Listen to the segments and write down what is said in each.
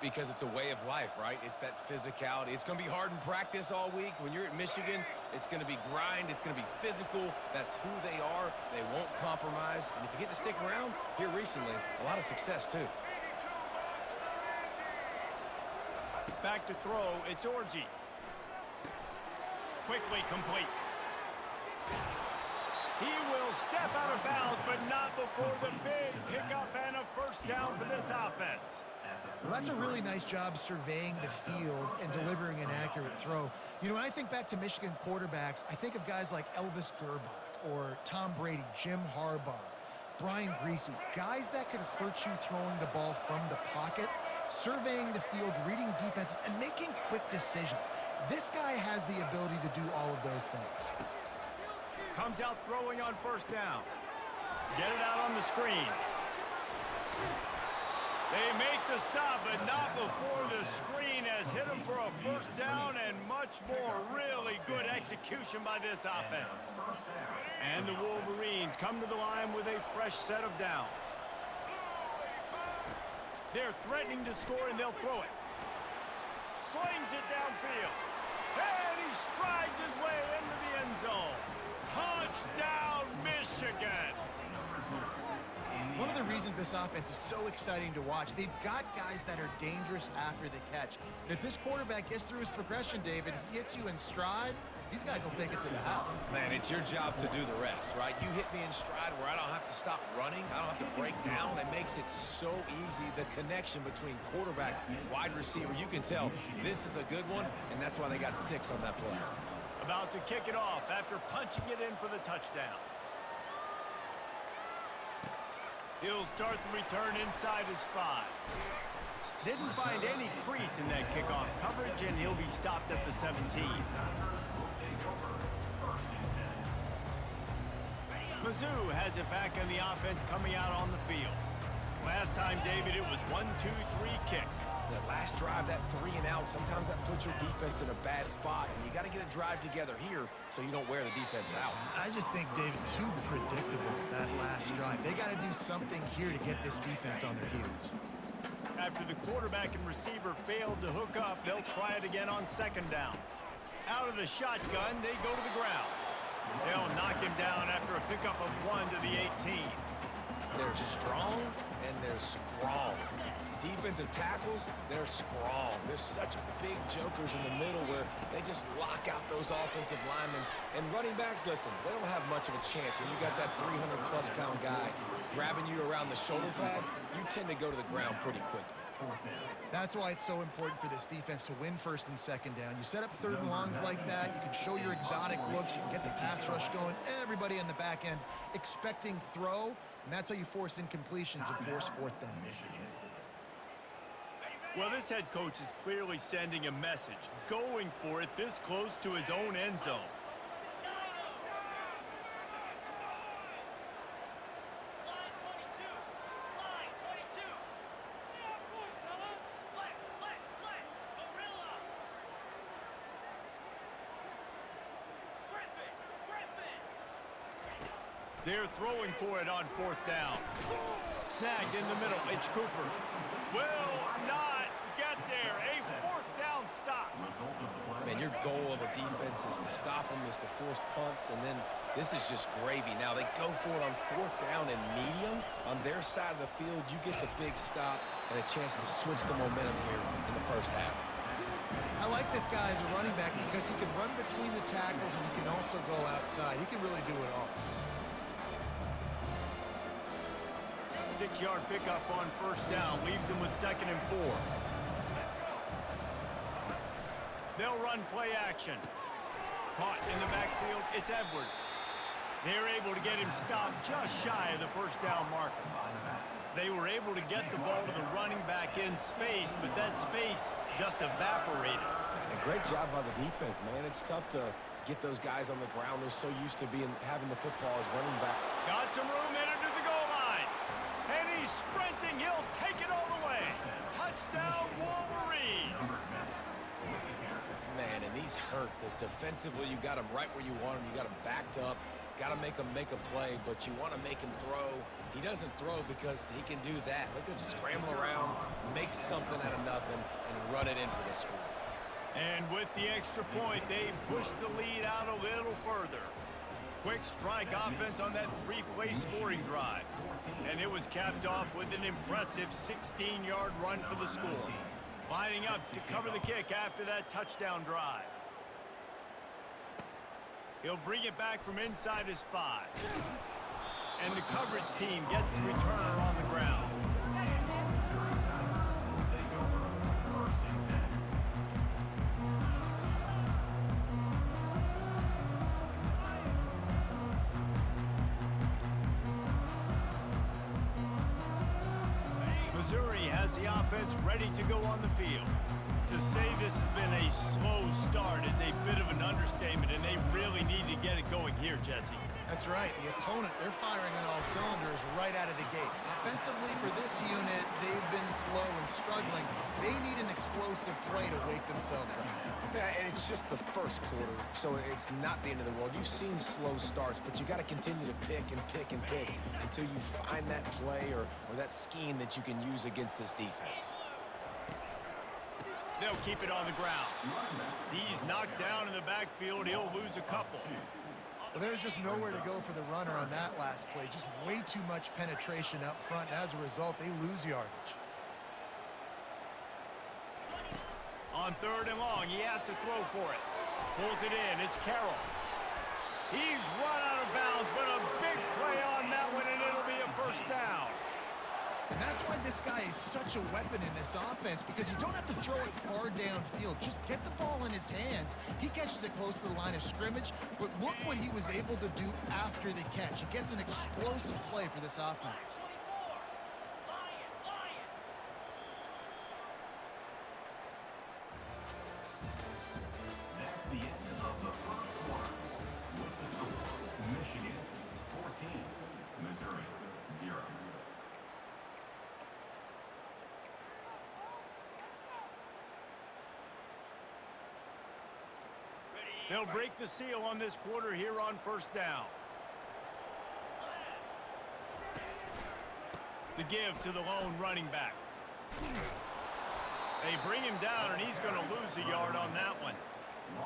Because it's a way of life, right? It's that physicality. It's going to be hard in practice all week. When you're at Michigan, it's going to be grind. It's going to be physical. That's who they are. They won't compromise. And if you get to stick around here recently, a lot of success, too. Back to throw, it's Orji. Quickly complete. He will step out of bounds, but not before the big pickup and a first down for this offense. Well, that's a really nice job surveying the field and delivering an accurate throw. You know, when I think back to Michigan quarterbacks, I think of guys like Elvis Gerbach or Tom Brady, Jim Harbaugh, Brian Griese, guys that could hurt you throwing the ball from the pocket, surveying the field, reading defenses, and making quick decisions. This guy has the ability to do all of those things. Comes out throwing on first down. Get it out on the screen. They make the stop, but not before the screen has hit him for a first down and much more. Really good execution by this offense. And the Wolverines come to the line with a fresh set of downs. They're threatening to score, and they'll throw it. Slings it downfield. And he strides his way into the end zone. Touchdown, Michigan! One of the reasons this offense is so exciting to watch, they've got guys that are dangerous after the catch. And if this quarterback gets through his progression, David, he hits you in stride, these guys will take it to the house. Man, it's your job to do the rest, right? You hit me in stride where I don't have to stop running. I don't have to break down. It makes it so easy, the connection between quarterback, wide receiver. You can tell this is a good one, and that's why they got 6 on that play. About to kick it off after punching it in for the touchdown. He'll start the return inside his 5. Didn't find any crease in that kickoff coverage, and he'll be stopped at the 17. Mizzou has it back in the offense coming out on the field. Last time, David, it was 1-2-3 kick. That last drive, that 3 and out, sometimes that puts your defense in a bad spot, and you got to get a drive together here so you don't wear the defense out. I just think, David, too predictable, that last drive. They got to do something here to get this defense on their heels. After the quarterback and receiver failed to hook up, they'll try it again on second down. Out of the shotgun, they go to the ground. They'll knock him down after a pickup of 1 to the 18. They're strong and they're strong. Defensive tackles, they're strong. There's such big jokers in the middle where they just lock out those offensive linemen. And running backs, listen, they don't have much of a chance. When you got that 300-plus pound guy grabbing you around the shoulder pad, you tend to go to the ground pretty quickly. That's why it's so important for this defense to win first and second down. You set up third and longs like that, you can show your exotic looks, you can get the pass rush going, everybody on the back end expecting throw, and that's how you force incompletions and force fourth downs. Well, this head coach is clearly sending a message, going for it this close to his own end zone. They're throwing for it on fourth down. Snagged in the middle. It's Cooper. Will not get there. A fourth down stop. Man, your goal of a defense is to stop them, is to force punts, and then this is just gravy. Now they go for it on fourth down and medium. On their side of the field, you get the big stop and a chance to switch the momentum here in the first half. I like this guy as a running back because he can run between the tackles and he can also go outside. He can really do it all. 6-yard pickup on first down leaves him with 2nd and 4. They'll run play action. Caught in the backfield, it's Edwards. They're able to get him stopped just shy of the first down marker. They were able to get the ball to the running back in space, but that space just evaporated. And a great job by the defense, man. It's tough to get those guys on the ground. They're so used to having the football as running back. Got some room in it to the goal line. And he's sprinting. He'll take it all the way. Touchdown, Wolverines. Man, and these hurt because defensively you got them right where you want them. You got them backed up. Got to make him make a play, but you want to make him throw. He doesn't throw because he can do that. Look at him scramble around, make something out of nothing, and run it in for the score. And with the extra point, they push the lead out a little further. Quick strike offense on that three-play scoring drive. And it was capped off with an impressive 16-yard run for the score. Lining up to cover the kick after that touchdown drive. He'll bring it back from inside his 5. And the coverage team gets the returner on the ground. Missouri has the offense ready to go on the field. To say this has been a slow start is a bit of an understatement, and they really need to get it going here, Jesse. That's right. The opponent, they're firing on all cylinders right out of the gate. Offensively, for this unit, they've been slow and struggling. They need an explosive play to wake themselves up. Yeah, and it's just the first quarter, so it's not the end of the world. You've seen slow starts, but you got to continue to pick and pick and pick until you find that play or that scheme that you can use against this defense. They'll keep it on the ground. He's knocked down in the backfield. He'll lose a couple. Well, there's just nowhere to go for the runner on that last play. Just way too much penetration up front, and as a result, they lose yardage. On 3rd and long, he has to throw for it. Pulls it in. It's Carroll. He's run out of bounds, but a big play on that one, and it'll be a first down. And that's why this guy is such a weapon in this offense, because you don't have to throw it far downfield. Just get the ball in his hands. He catches it close to the line of scrimmage, but look what he was able to do after the catch. He gets an explosive play for this offense. That's the end of the first quarter. With the score, Michigan 14, Missouri 0. They'll break the seal on this quarter here on first down. The give to the lone running back. They bring him down, and he's going to lose a yard on that one.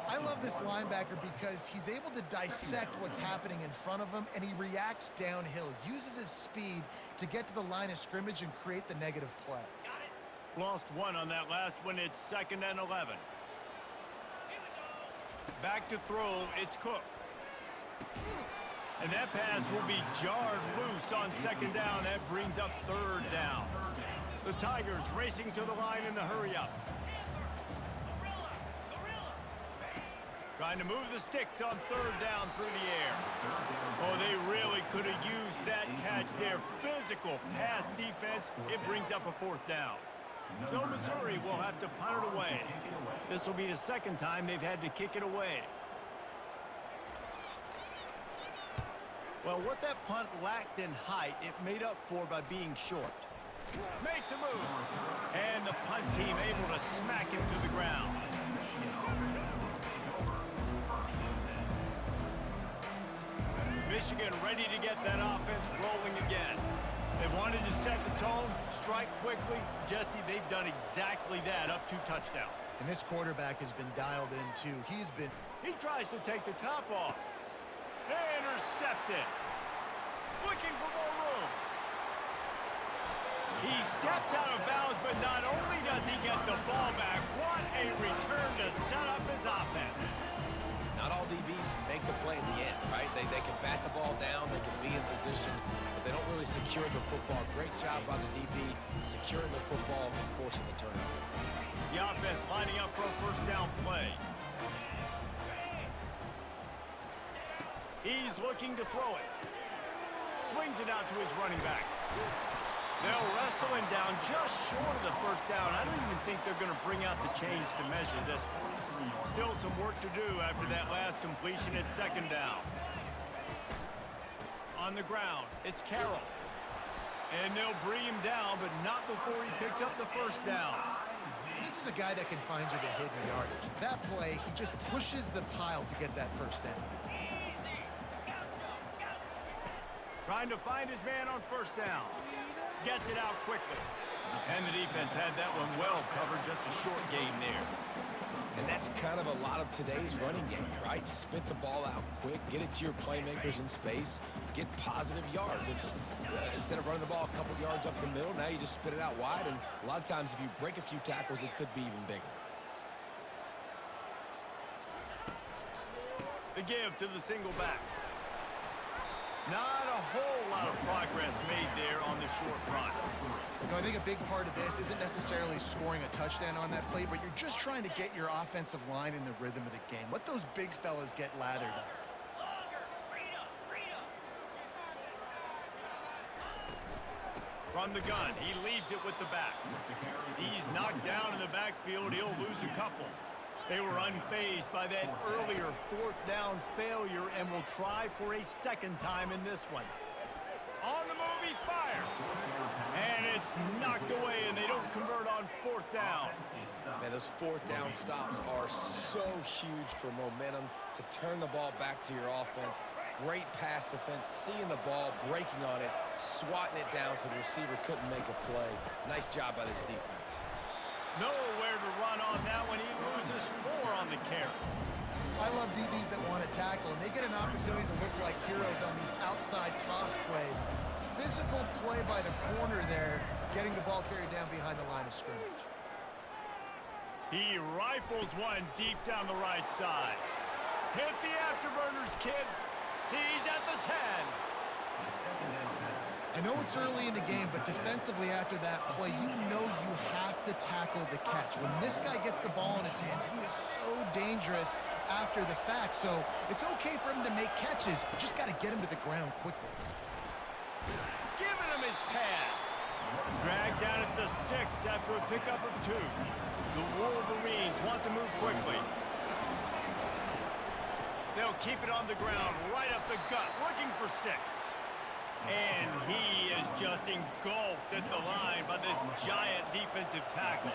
I love this linebacker because he's able to dissect what's happening in front of him, and he reacts downhill, uses his speed to get to the line of scrimmage and create the negative play. Lost one on that last one. It's 2nd and 11. Back to throw, it's Cook. And that pass will be jarred loose on 2nd down. That brings up 3rd down. The Tigers racing to the line in the hurry-up. Trying to move the sticks on 3rd down through the air. Oh, they really could have used that catch there. Physical pass defense. It brings up a 4th down. So Missouri will have to punt it away. This will be the 2nd time they've had to kick it away. Well, what that punt lacked in height, it made up for by being short. Makes a move. And the punt team able to smack him to the ground. Michigan ready to get that offense rolling again. They wanted to set the tone, strike quickly. Jesse, they've done exactly that, up 2 touchdowns. And this quarterback has been dialed in, too. He tries to take the top off. They intercept it. Looking for more room. He steps out of bounds, but not only does he get the ball back, what a return to set up his offense. Not all DBs make the play at the end, right? They can bat the ball down, they can be in position, but they don't really secure the football. Great job by the DB securing the football and forcing the turnover. The offense lining up for a first down play. He's looking to throw it. Swings it out to his running back. They'll wrestle him down just short of the first down. I don't even think they're going to bring out the chains to measure this one. Still some work to do after that last completion at 2nd down. On the ground, it's Carroll. And they'll bring him down, but not before he picks up the first down. This is a guy that can find you the hidden yardage. That play, he just pushes the pile to get that first down. Trying to find his man on first down. Gets it out quickly. And the defense had that one well covered, just a short gain there. And that's kind of a lot of today's running game, right? Spit the ball out quick, get it to your playmakers in space, get positive yards. It's instead of running the ball a couple yards up the middle, now you just spit it out wide, and a lot of times if you break a few tackles, it could be even bigger. The give to the single back. Not a whole lot of progress made there on the short run. You know, I think a big part of this isn't necessarily scoring a touchdown on that play, but you're just trying to get your offensive line in the rhythm of the game. Let those big fellas get lathered up. From the gun, he leaves it with the back. He's knocked down in the backfield. He'll lose a couple. They were unfazed by that earlier fourth down failure and will try for a second time in this one. On the move, he fires. And it's knocked away, and they don't convert on fourth down. Man, those fourth down stops are so huge for momentum to turn the ball back to your offense. Great pass defense, seeing the ball, breaking on it, swatting it down so the receiver couldn't make a play. Nice job by this defense. Nowhere to run on that one. He loses 4 on the carry. I love DBs that want to tackle, and they get an opportunity to look like heroes on these outside toss plays. Physical play by the corner there, getting the ball carried down behind the line of scrimmage. He rifles one deep down the right side. Hit the afterburners, kid. He's at the 10. I know it's early in the game, but defensively after that play, you know you have to tackle the catch. When this guy gets the ball in his hands, he is so dangerous after the fact. So it's okay for him to make catches. You just got to get him to the ground quickly. Giving him his pads. Dragged down at the 6 after a pickup of 2. The Wolverines want to move quickly. They'll keep it on the ground, right up the gut, looking for 6. And he is just engulfed at the line by this giant defensive tackle.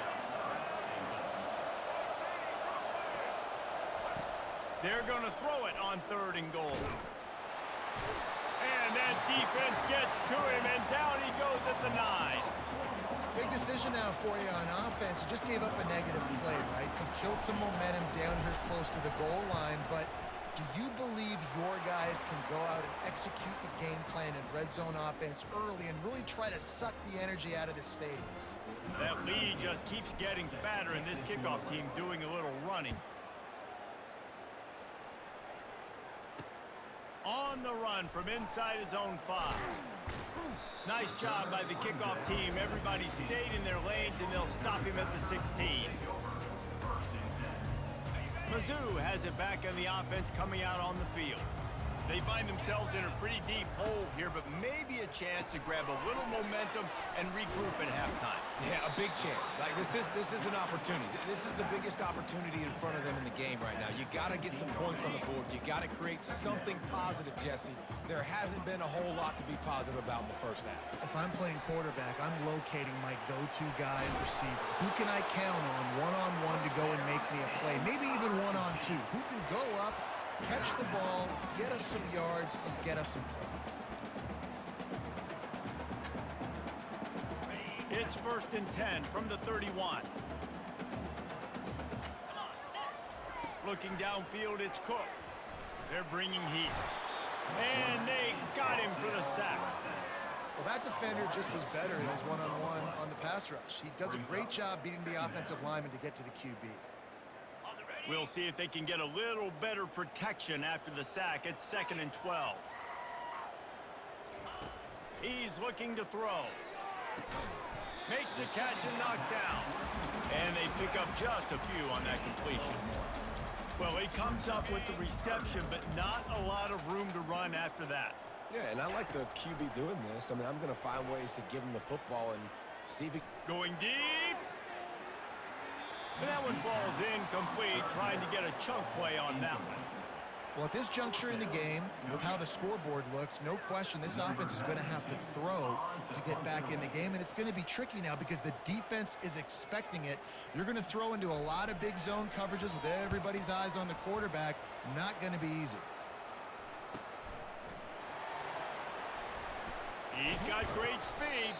They're going to throw it on 3rd and goal. And that defense gets to him, and down he goes at the 9. Big decision now for you on offense. You just gave up a negative play, right? You've killed some momentum down here close to the goal line, but do you believe your guys can go out and execute the game plan in red zone offense early and really try to suck the energy out of this stadium? That lead just keeps getting fatter, and this kickoff team doing a little running. On the run from inside his own 5. Nice job by the kickoff team. Everybody stayed in their lanes, and they'll stop him at the 16. Mizzou has it back on the offense coming out on the field. They find themselves in a pretty deep hole here, but maybe a chance to grab a little momentum and regroup at halftime. Yeah, a big chance. Like this is an opportunity. This is the biggest opportunity in front of them in the game right now. You got to get some points on the board. You got to create something positive, Jesse. There hasn't been a whole lot to be positive about in the first half. If I'm playing quarterback, I'm locating my go-to guy and receiver. Who can I count on one-on-one to go and make me a play? Maybe even one-on-2. Who can go up, catch the ball, get us some yards, and get us some points? It's 1st and 10 from the 31. Looking downfield, it's Cook. They're bringing heat. And they got him for the sack. Well, that defender just was better in his one-on-one on the pass rush. He does a great job beating the offensive lineman to get to the QB. We'll see if they can get a little better protection after the sack. It's 2nd and 12. He's looking to throw. Makes a catch and knocked down. And they pick up just a few on that completion. Well, he comes up with the reception, but not a lot of room to run after that. Yeah, and I like the QB doing this. I mean, I'm going to find ways to give him the football and see if he... Going deep. And that one falls incomplete, trying to get a chunk play on that one. Well, at this juncture in the game, with how the scoreboard looks, no question this offense is going to have to throw to get back in the game, and it's going to be tricky now because the defense is expecting it. You're going to throw into a lot of big zone coverages with everybody's eyes on the quarterback. Not going to be easy. He's got great speed.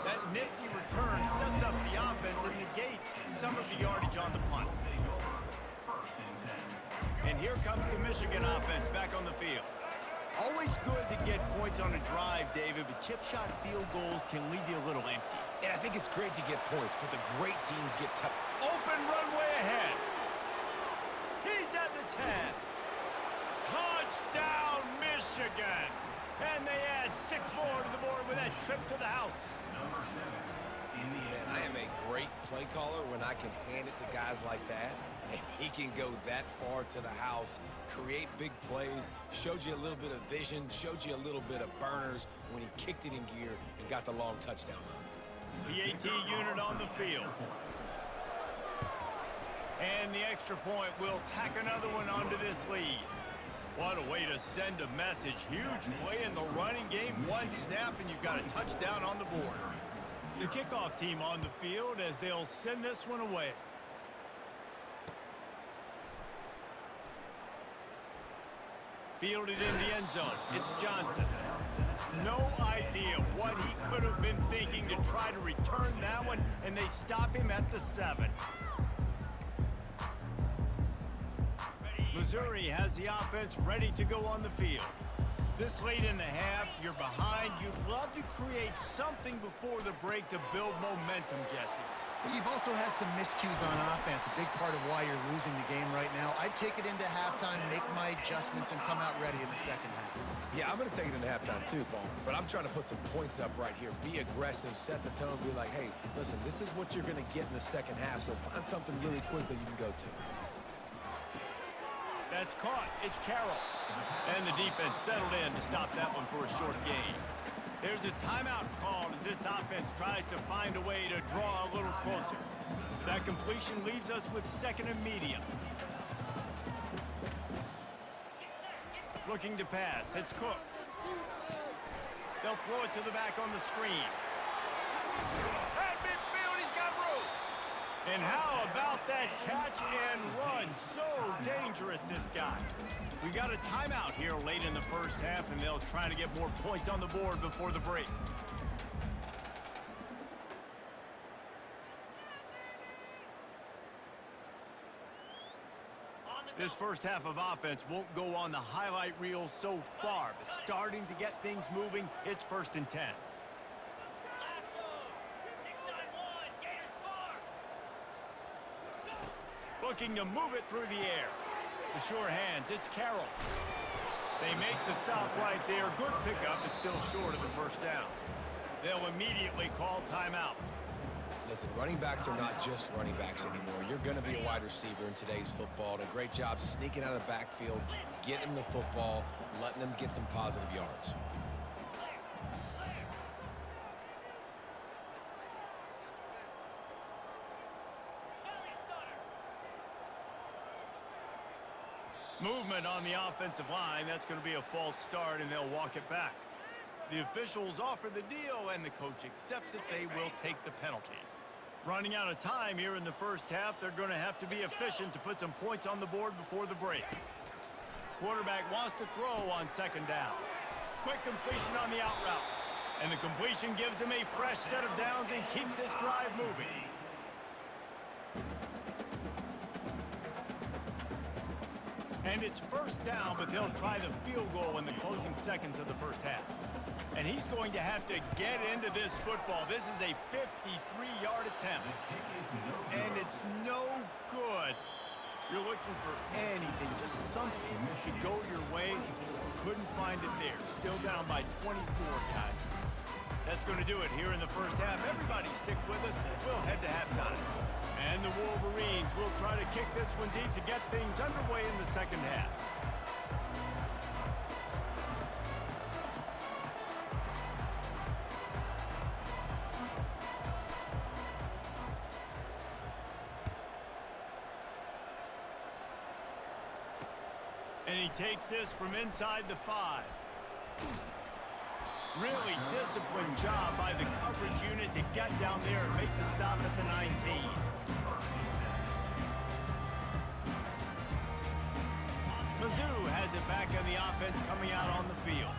That nifty return sets up the offense and negates some of the yardage on the punt. First and 10. And here comes the Michigan offense back on the field. Always good to get points on a drive, David, but chip shot field goals can leave you a little empty. And I think it's great to get points, but the great teams get tough. Open runway ahead. He's at the 10. Touchdown, Michigan. And they add 6 more to the board with that trip to the house. Number 7. In the Man, I am a great play caller when I can hand it to guys like that, and he can go that far to the house, create big plays, showed you a little bit of vision, showed you a little bit of burners when he kicked it in gear and got the long touchdown run. PAT unit on the field. And the extra point will tack another one onto this lead. What a way to send a message. Huge play in the running game. One snap and you've got a touchdown on the board. The kickoff team on the field as they'll send this one away. Fielded in the end zone. It's Johnson. No idea what he could have been thinking to try to return that one, and they stop him at the 7. Missouri has the offense ready to go on the field. This late in the half, you're behind. You'd love to create something before the break to build momentum, Jesse. But you've also had some miscues on offense, a big part of why you're losing the game right now. I'd take it into halftime, make my adjustments, and come out ready in the second half. Yeah, I'm going to take it into halftime too, Paul. But I'm trying to put some points up right here. Be aggressive, set the tone, be like, hey, listen, this is what you're going to get in the second half, so find something really quick that you can go to. That's caught. It's Carroll. And the defense settled in to stop that one for a short gain. There's a timeout called as this offense tries to find a way to draw a little closer. That completion leaves us with 2nd and medium. Looking to pass. It's Cook. They'll throw it to the back on the screen. At midfield, he's got room. And how about that catch and run? So dangerous, this guy. We got a timeout here late in the first half, and they'll try to get more points on the board before the break. This first half of offense won't go on the highlight reel so far, but starting to get things moving, it's 1st and 10. Looking to move it through the air. The sure hands, it's Carroll. They make the stop right there. Good pickup, but still short of the first down. They'll immediately call timeout. Listen, running backs are not just running backs anymore. You're going to be a wide receiver in today's football. And a great job sneaking out of the backfield, getting the football, letting them get some positive yards. Movement on the offensive line. That's going to be a false start, and they'll walk it back. The officials offer the deal, and the coach accepts it. They will take the penalty. Running out of time here in the first half, they're going to have to be efficient to put some points on the board before the break. Quarterback wants to throw on 2nd down. Quick completion on the out route. And the completion gives him a fresh set of downs and keeps this drive moving. And it's 1st down, but they'll try the field goal in the closing seconds of the first half. And he's going to have to get into this football. This is a 53-yard attempt. And it's no good. You're looking for anything, just something to go your way. Couldn't find it there. Still down by 24, guys. That's going to do it here in the first half. Everybody stick with us. We'll head to halftime. And the Wolverines will try to kick this one deep to get things underway in the second half. And he takes this from inside the 5. Really disciplined job by the coverage unit to get down there and make the stop at the 19. Mizzou has it back on the offense coming out on the field.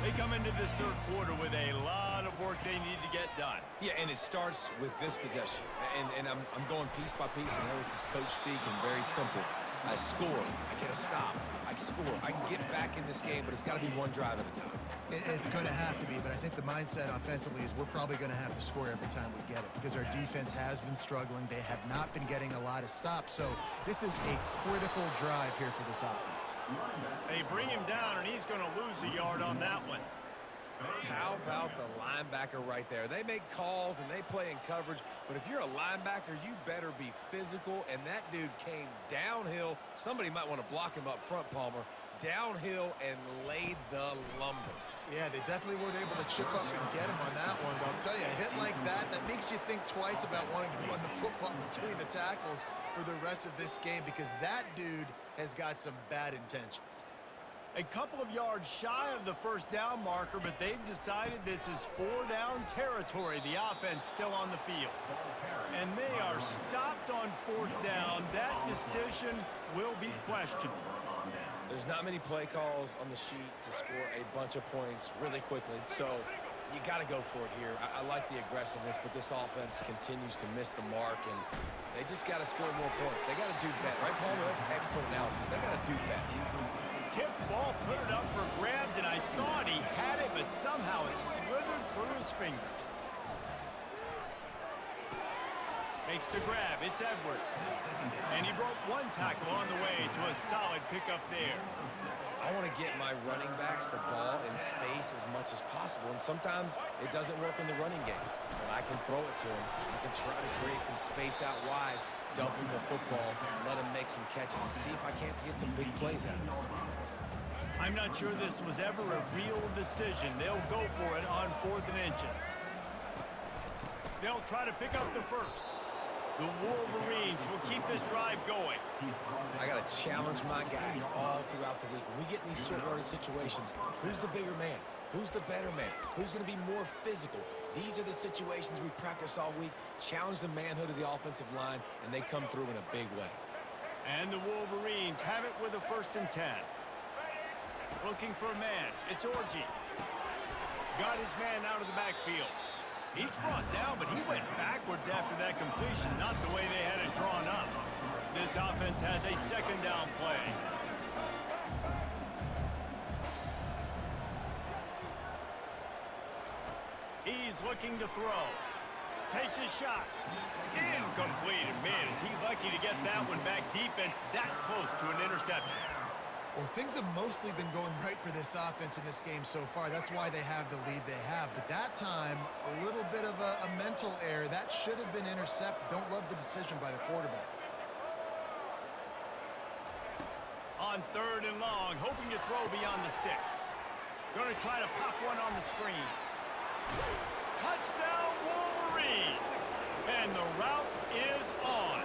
They come into this third quarter with a lot of work they need to get done. Yeah, and it starts with this possession. And I'm going piece by piece, and this is coach speaking, very simple. I score, I get a stop, I score. I can get back in this game, but it's got to be one drive at a time. It's going to have to be, but I think the mindset offensively is we're probably going to have to score every time we get it because our defense has been struggling. They have not been getting a lot of stops, so this is a critical drive here for this offense. They bring him down, and he's going to lose a yard on that one. How about the linebacker right there? They make calls and they play in coverage, but if you're a linebacker, you better be physical, and that dude came downhill. Somebody might want to block him up front, Palmer. Downhill and laid the lumber. Yeah, they definitely weren't able to chip up and get him on that one, but I'll tell you, a hit like that makes you think twice about wanting to run the football between the tackles for the rest of this game because that dude has got some bad intentions. A couple of yards shy of the first down marker, but they've decided this is 4-down territory. The offense still on the field. And they are stopped on 4th down. That decision will be questioned. There's not many play calls on the sheet to score a bunch of points really quickly, so you got to go for it here. I like the aggressiveness, but this offense continues to miss the mark, and they just got to score more points. They got to do better, right, Palmer? That's expert analysis. They got to do better. Tipped ball, put it up for grabs, and I thought he had it, but somehow it slithered through his fingers. Makes the grab. It's Edwards. And he broke one tackle on the way to a solid pickup there. I want to get my running backs the ball in space as much as possible, and sometimes it doesn't work in the running game. But I can throw it to him. I can try to create some space out wide, dump him the football, let him make some catches, and see if I can't get some big plays out of him. I'm not sure this was ever a real decision. They'll go for it on 4th and inches. They'll try to pick up the first. The Wolverines will keep this drive going. I got to challenge my guys all throughout the week. When we get in these short yardage situations, who's the bigger man? Who's the better man? Who's going to be more physical? These are the situations we practice all week. Challenge the manhood of the offensive line, and they come through in a big way. And the Wolverines have it with a 1st and 10. Looking for a man. It's Orji. Got his man out of the backfield. He's brought down, but he went backwards after that completion, not the way they had it drawn up. This offense has a 2nd down play. He's looking to throw. Takes a shot. Incomplete. Man, is he lucky to get that one back. Defense that close to an interception. Well, things have mostly been going right for this offense in this game so far. That's why they have the lead they have. But that time, a little bit of a mental error. That should have been intercepted. Don't love the decision by the quarterback. On 3rd and long, hoping to throw beyond the sticks. Going to try to pop one on the screen. Touchdown, Wolverines! And the route is on.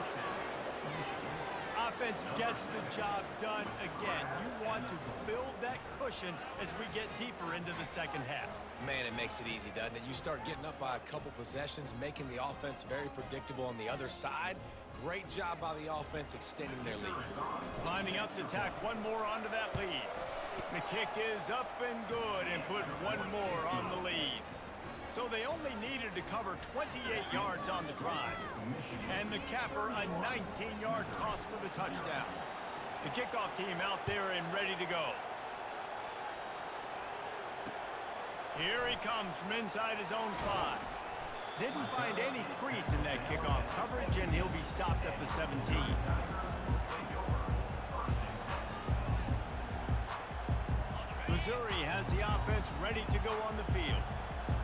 Offense gets the job done again. You want to build that cushion as we get deeper into the 2nd half. Man, it makes it easy, doesn't it? You start getting up by a couple possessions, making the offense very predictable on the other side. Great job by the offense extending their lead. Lining up to tack one more onto that lead. The kick is up and good and put one more on the lead. So they only needed to cover 28 yards on the drive. And the capper, a 19-yard toss for the touchdown. The kickoff team out there and ready to go. Here he comes from inside his own 5. Didn't find any crease in that kickoff coverage, and he'll be stopped at the 17. Missouri has the offense ready to go on the field.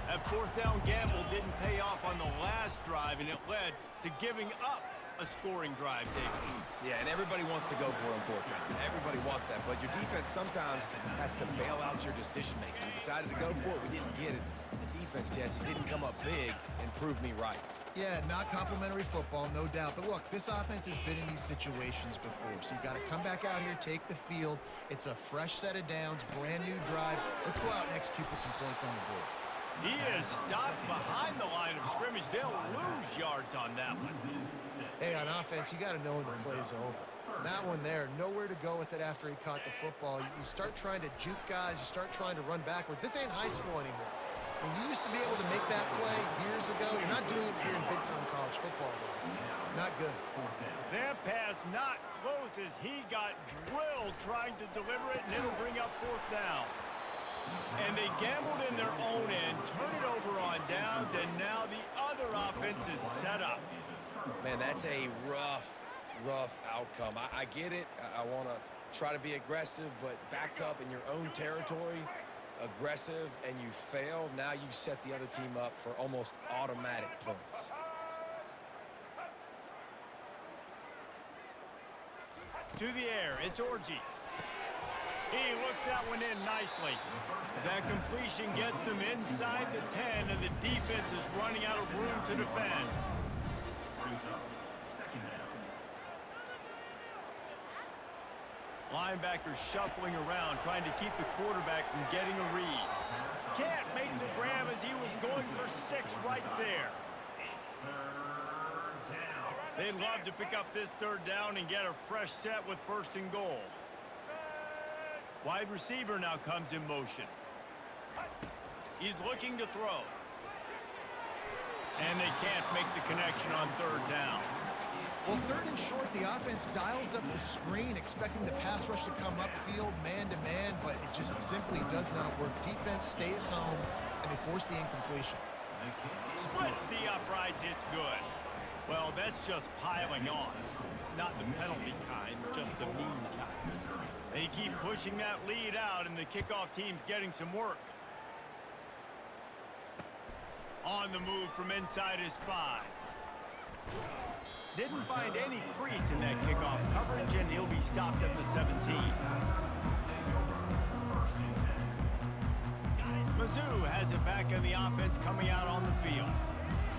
That 4th down gamble didn't pay off on the last drive, and it led to giving up a scoring drive, David. Yeah, and everybody wants to go for it on 4th down. Everybody wants that, but your defense sometimes has to bail out your decision-making. We decided to go for it. We didn't get it. The defense, Jesse, didn't come up big and prove me right. Yeah, not complimentary football, no doubt. But look, this offense has been in these situations before. So you got to come back out here, take the field. It's a fresh set of downs, brand new drive. Let's go out and execute, put some points on the board. He is stopped behind the line of scrimmage. They'll lose yards on that one. Hey, on offense, you got to know when the play's over. That one there, nowhere to go with it after he caught the football. You start trying to juke guys. You start trying to run backward. This ain't high school anymore. When you used to be able to make that play years ago, you're not doing it here in big-time college football, though. Not good. That pass not close as he got drilled trying to deliver it, and it'll bring up fourth down. And they gambled in their own end, turn it over on downs, and now the other offense is set up. Man, that's a rough outcome. I get it. I want to try to be aggressive, but backed up in your own territory, aggressive, and you fail. Now you've set the other team up for almost automatic points. To the air, it's Orji. He looks that one in nicely. That completion gets them inside the 10, and the defense is running out of room to defend. Linebackers shuffling around, trying to keep the quarterback from getting a read. Can't make the grab as he was going for 6 right there. They'd love to pick up this third down and get a fresh set with 1st and goal. Wide receiver now comes in motion. He's looking to throw. And they can't make the connection on 3rd down. Well, 3rd and short, the offense dials up the screen, expecting the pass rush to come upfield, man-to-man, but it just simply does not work. Defense stays home, and they force the incompletion. Splits the uprights, it's good. Well, that's just piling on. Not the penalty kind, just the mean kind. They keep pushing that lead out, and the kickoff team's getting some work. On the move from inside his 5. Didn't find any crease in that kickoff coverage, and he'll be stopped at the 17. Mizzou has it back in the offense coming out on the field.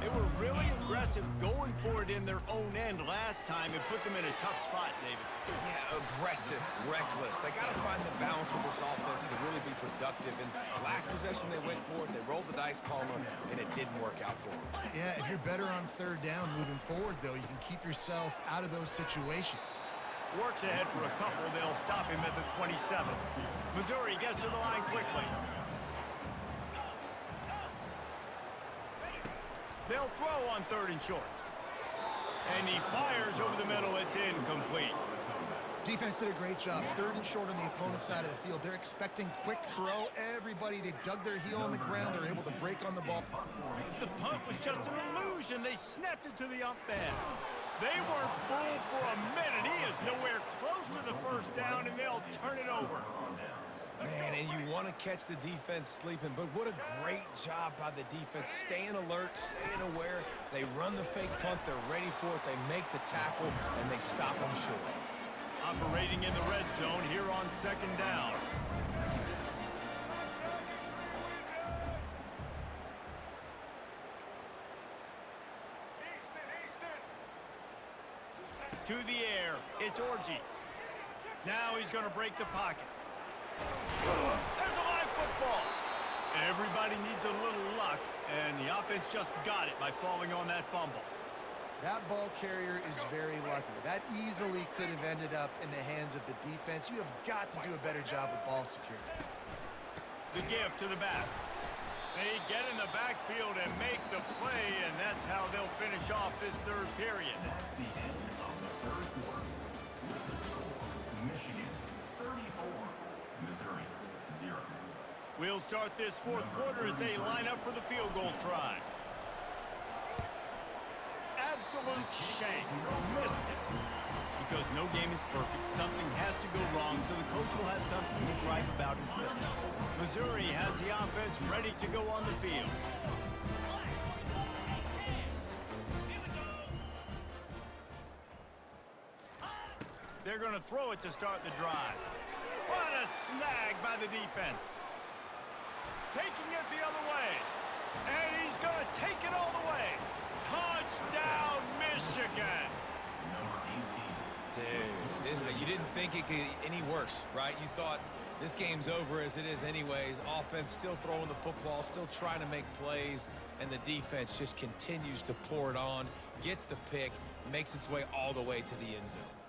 They were really aggressive going for it in their own end last time and put them in a tough spot, David. Yeah, aggressive, reckless. They got to find the balance with this offense to really be productive. And last possession they went for it, they rolled the dice, Palmer, and it didn't work out for them. Yeah, if you're better on 3rd down moving forward, though, you can keep yourself out of those situations. Works ahead for a couple. They'll stop him at the 27. Missouri gets to the line quickly. They'll throw on 3rd and short. And he fires over the middle. It's incomplete. Defense did a great job. 3rd and short on the opponent's side of the field. They're expecting quick throw. Everybody, they dug their heel on the ground. They're able to break on the ball. The punt was just an illusion. They snapped it to the up end. They weren't fooled for a minute. He is nowhere close to the 1st down, and they'll turn it over. Man, and you want to catch the defense sleeping, but what a great job by the defense. Staying alert, staying aware. They run the fake punt. They're ready for it. They make the tackle, and they stop them short. Operating in the red zone here on 2nd down. To the air, it's Orji. Now he's going to break the pocket. There's a live football. Everybody needs a little luck, and the offense just got it by falling on that fumble. That ball carrier is very lucky. That easily could have ended up in the hands of the defense. You have got to do a better job with ball security. The give to the back. They get in the backfield and make the play, and that's how they'll finish off this 3rd period. That's the end of the 3rd quarter. With the score, Michigan 34, Missouri 0. We'll start this 4th quarter as they line up for the field goal try. Absolute shank. Missed it. Because no game is perfect, something has to go wrong, so the coach will have something to gripe about in film. Missouri has the offense ready to go on the field. They're going to throw it to start the drive. What a snag by the defense. Taking it the other way. And he's going to take it all the way. Touchdown, Michigan. Dude, you didn't think it could get any worse, right? You thought this game's over as it is anyways. Offense still throwing the football, still trying to make plays, and the defense just continues to pour it on, gets the pick, makes its way all the way to the end zone.